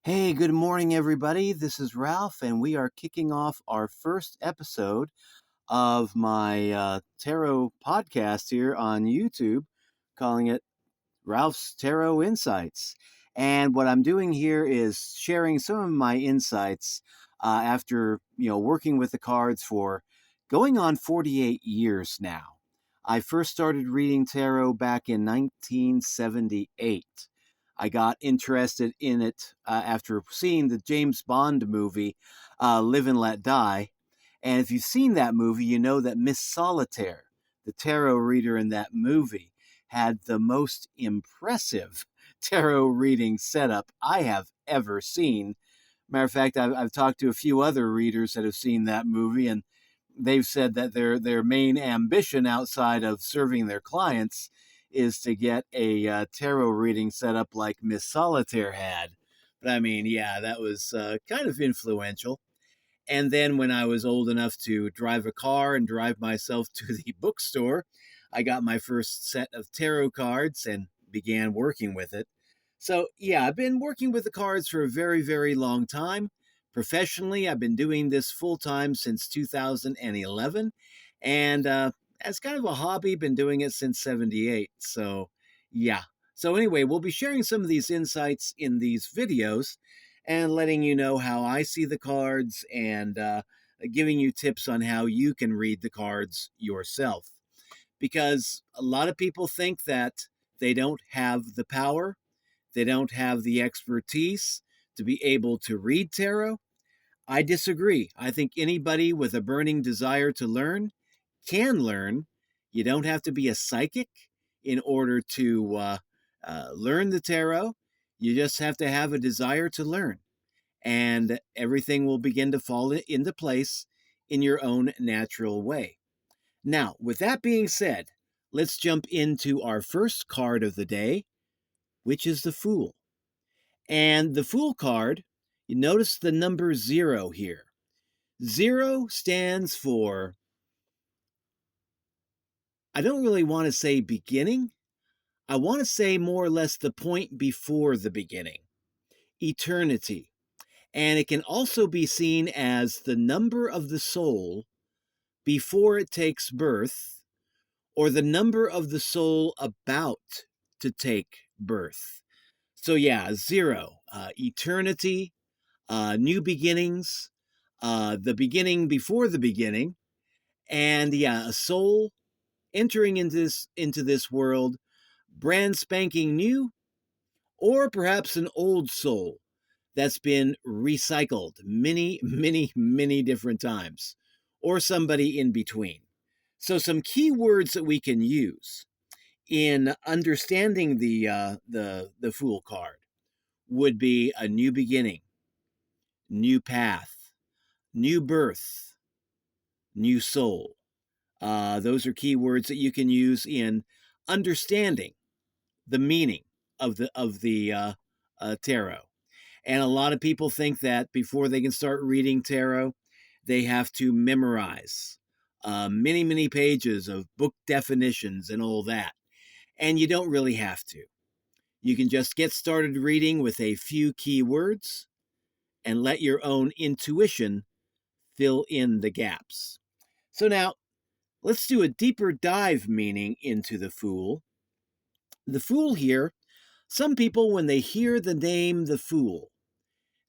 Hey, good morning, everybody. This is Ralph, and we are kicking off our first episode of my tarot podcast here on YouTube, calling it Ralph's Tarot Insights. And what I'm doing here is sharing some of my insights after working with the cards for going on 48 years now. I first started reading tarot back in 1978. I got interested in it after seeing the James Bond movie, Live and Let Die. And if you've seen that movie, you know that Miss Solitaire, the tarot reader in that movie, had the most impressive tarot reading setup I have ever seen. Matter of fact, I've talked to a few other readers that have seen that movie, and they've said that their main ambition outside of serving their clients is to get a tarot reading set up like Miss Solitaire had. But I mean, yeah, that was kind of influential. And then when I was old enough to drive a car and drive myself to the bookstore, I got my first set of tarot cards and began working with it. So, yeah, I've been working with the cards for a very, very long time. Professionally, I've been doing this full time since 2011. And as kind of a hobby, been doing it since 78. So, yeah. So, anyway, we'll be sharing some of these insights in these videos and letting you know how I see the cards and giving you tips on how you can read the cards yourself. Because a lot of people think that they don't have the power, they don't have the expertise to be able to read tarot. I disagree. I think anybody with a burning desire to learn can learn. You don't have to be a psychic in order to learn the tarot. You just have to have a desire to learn, and everything will begin to fall into place in your own natural way. Now, with that being said, let's jump into our first card of the day, which is the Fool. And the Fool card, you notice the number 0 here. 0 stands for, I don't really want to say beginning. I want to say more or less the point before the beginning, eternity. And it can also be seen as the number of the soul before it takes birth, or the number of the soul about to take birth. So, yeah, 0, eternity, new beginnings, the beginning before the beginning, and yeah, a soul entering into this world, brand spanking new, or perhaps an old soul that's been recycled many, many, many different times, or somebody in between. So, some key words that we can use in understanding the Fool card would be a new beginning, new path, new birth, new soul. Those are key words that you can use in understanding the meaning of the tarot. And a lot of people think that before they can start reading tarot, they have to memorize many, many pages of book definitions and all that. And you don't really have to. You can just get started reading with a few key words and let your own intuition fill in the gaps. So now, let's do a deeper dive meaning into the Fool. The Fool here, some people, when they hear the name the Fool,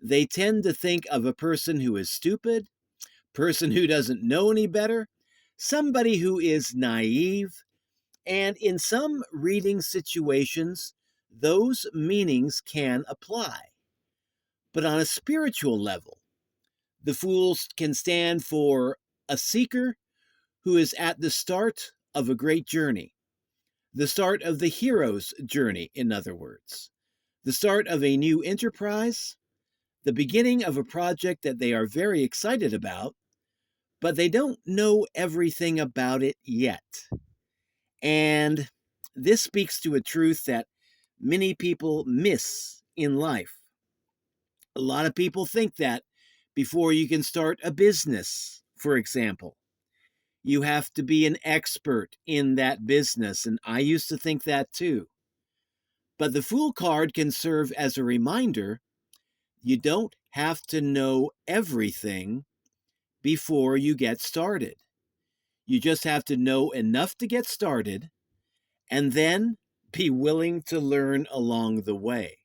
they tend to think of a person who is stupid, person who doesn't know any better, somebody who is naive, and in some reading situations, those meanings can apply. But on a spiritual level, the Fool can stand for a seeker who is at the start of a great journey, the start of the hero's journey, in other words, the start of a new enterprise, the beginning of a project that they are very excited about, but they don't know everything about it yet. And this speaks to a truth that many people miss in life. A lot of people think that before you can start a business, for example, you have to be an expert in that business. And I used to think that too. But the Fool card can serve as a reminder You don't have to know everything before you get started. You just have to know enough to get started and then be willing to learn along the way.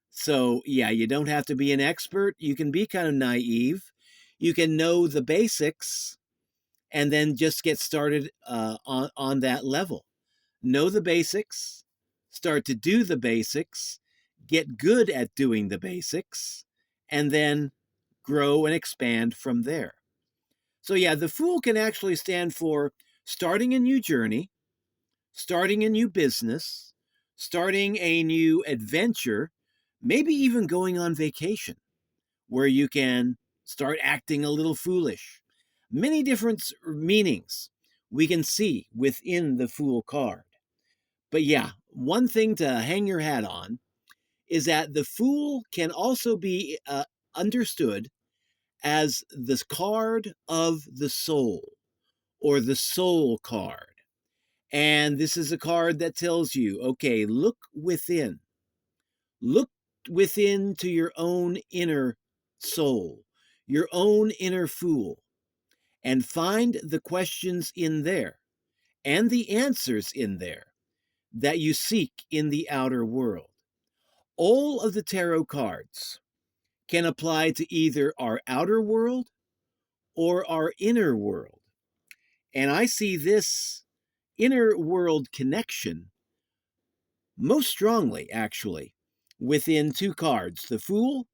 So, yeah, you don't have to be an expert. You can be kind of naive. You can know the basics and then just get started on that level. Know the basics, start to do the basics, get good at doing the basics, and then grow and expand from there. So, yeah, the Fool can actually stand for starting a new journey, starting a new business, starting a new adventure, maybe even going on vacation where you can start acting a little foolish. Many different meanings we can see within the Fool card. But yeah, one thing to hang your hat on is that the Fool can also be understood as the card of the soul or the soul card. And this is a card that tells you, okay, look within. Look within to your own inner soul, your own inner Fool, and find the questions in there and the answers in there that you seek in the outer world. All of the tarot cards can apply to either our outer world or our inner world. And I see this inner world connection most strongly, actually, within two cards, the Fool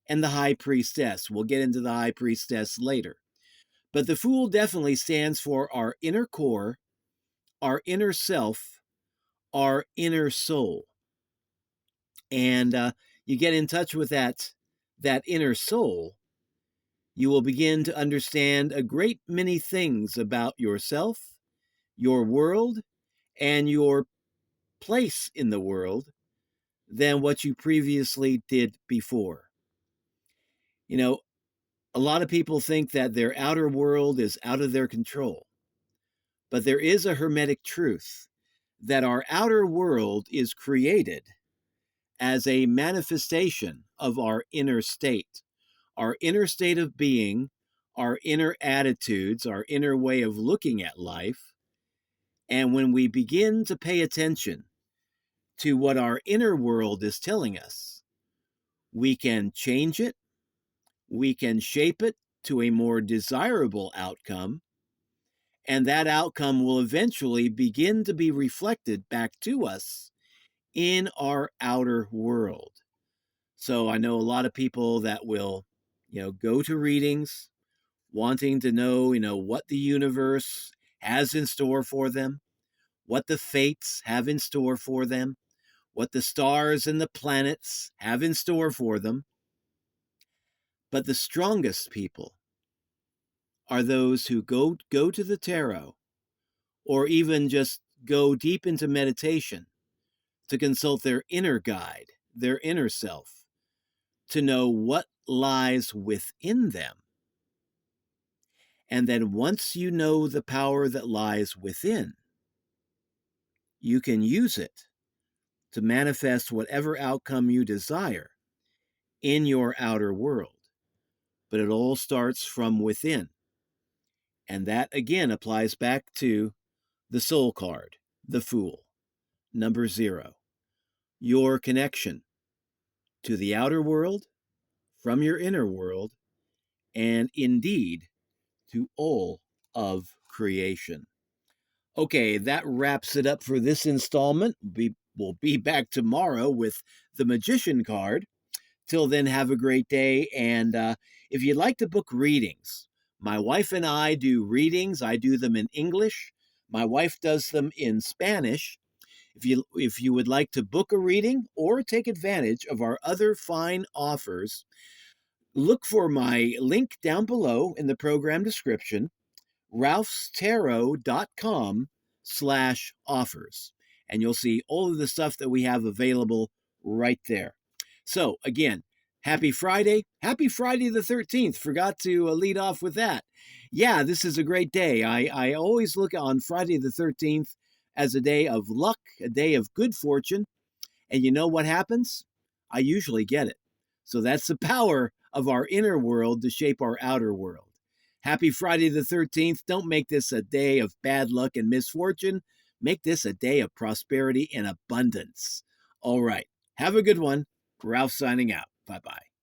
and the High Priestess. We'll get into the High Priestess later. But the Fool definitely stands for our inner core, our inner self, our inner soul. And you get in touch with that inner soul, you will begin to understand a great many things about yourself, your world, and your place in the world than what you previously did before. You know, a lot of people think that their outer world is out of their control, but there is a hermetic truth that our outer world is created as a manifestation of our inner state of being, our inner attitudes, our inner way of looking at life. And when we begin to pay attention to what our inner world is telling us, we can change it, we can shape it to a more desirable outcome, and that outcome will eventually begin to be reflected back to us in our outer world. So I know a lot of people that will, go to readings wanting to know, what the universe has in store for them, what the fates have in store for them, what the stars and the planets have in store for them. But the strongest people are those who go to the tarot or even just go deep into meditation to consult their inner guide, their inner self, to know what lies within them. And then once you know the power that lies within, you can use it to manifest whatever outcome you desire in your outer world. But it all starts from within. And that again applies back to the soul card, the Fool, number 0. Your connection to the outer world from your inner world, and indeed to all of creation. Okay, that wraps it up for this installment. We'll be back tomorrow with the Magician card. Till then, have a great day. And if you'd like to book readings, my wife and I do readings. I do them in English. My wife does them in Spanish. If you would like to book a reading or take advantage of our other fine offers, look for my link down below in the program description, ralphstarot.com/offers. And you'll see all of the stuff that we have available right there. So again, happy Friday. Happy Friday the 13th. Forgot to lead off with that. Yeah, this is a great day. I always look on Friday the 13th as a day of luck, a day of good fortune. And you know what happens? I usually get it. So that's the power of our inner world to shape our outer world. Happy Friday the 13th. Don't make this a day of bad luck and misfortune. Make this a day of prosperity and abundance. All right. Have a good one. Ralph signing out. Bye-bye.